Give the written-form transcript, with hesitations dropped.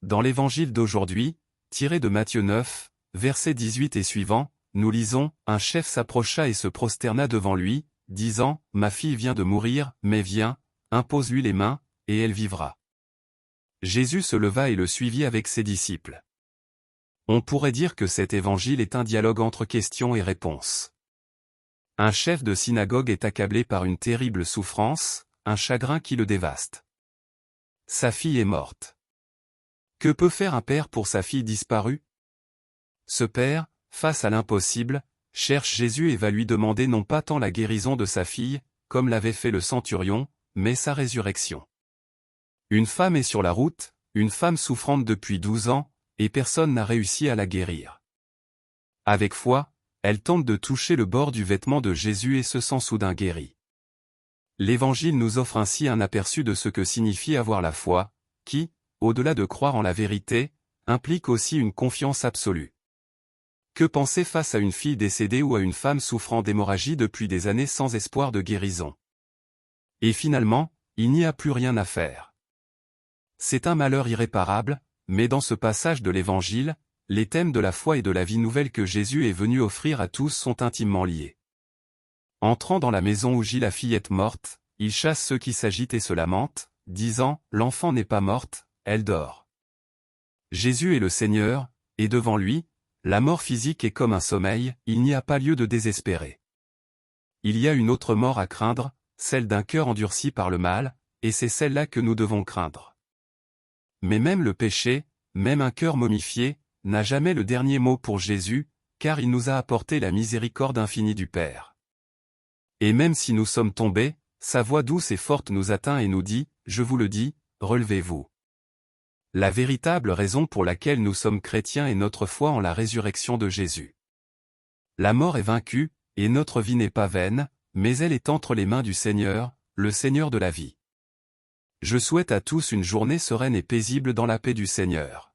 Dans l'évangile d'aujourd'hui, tiré de Matthieu 9, versets 18 et suivants, nous lisons, un chef s'approcha et se prosterna devant lui, disant, ma fille vient de mourir, mais viens, impose-lui les mains, et elle vivra. Jésus se leva et le suivit avec ses disciples. On pourrait dire que cet évangile est un dialogue entre questions et réponses. Un chef de synagogue est accablé par une terrible souffrance, un chagrin qui le dévaste. Sa fille est morte. Que peut faire un père pour sa fille disparue? Ce père, face à l'impossible, cherche Jésus et va lui demander non pas tant la guérison de sa fille, comme l'avait fait le centurion, mais sa résurrection. Une femme est sur la route, une femme souffrante depuis 12 ans, et personne n'a réussi à la guérir. Avec foi, elle tente de toucher le bord du vêtement de Jésus et se sent soudain guérie. L'Évangile nous offre ainsi un aperçu de ce que signifie avoir la foi, qui, au-delà de croire en la vérité, implique aussi une confiance absolue. Que penser face à une fille décédée ou à une femme souffrant d'hémorragie depuis des années sans espoir de guérison? Et finalement, il n'y a plus rien à faire. C'est un malheur irréparable, mais dans ce passage de l'Évangile, les thèmes de la foi et de la vie nouvelle que Jésus est venu offrir à tous sont intimement liés. Entrant dans la maison où gît la fillette morte, il chasse ceux qui s'agitent et se lamentent, disant, l'enfant n'est pas morte, elle dort. Jésus est le Seigneur, et devant lui, la mort physique est comme un sommeil, il n'y a pas lieu de désespérer. Il y a une autre mort à craindre, celle d'un cœur endurci par le mal, et c'est celle-là que nous devons craindre. Mais même le péché, même un cœur momifié, n'a jamais le dernier mot pour Jésus, car il nous a apporté la miséricorde infinie du Père. Et même si nous sommes tombés, sa voix douce et forte nous atteint et nous dit, je vous le dis, relevez-vous. La véritable raison pour laquelle nous sommes chrétiens est notre foi en la résurrection de Jésus. La mort est vaincue, et notre vie n'est pas vaine, mais elle est entre les mains du Seigneur, le Seigneur de la vie. Je souhaite à tous une journée sereine et paisible dans la paix du Seigneur.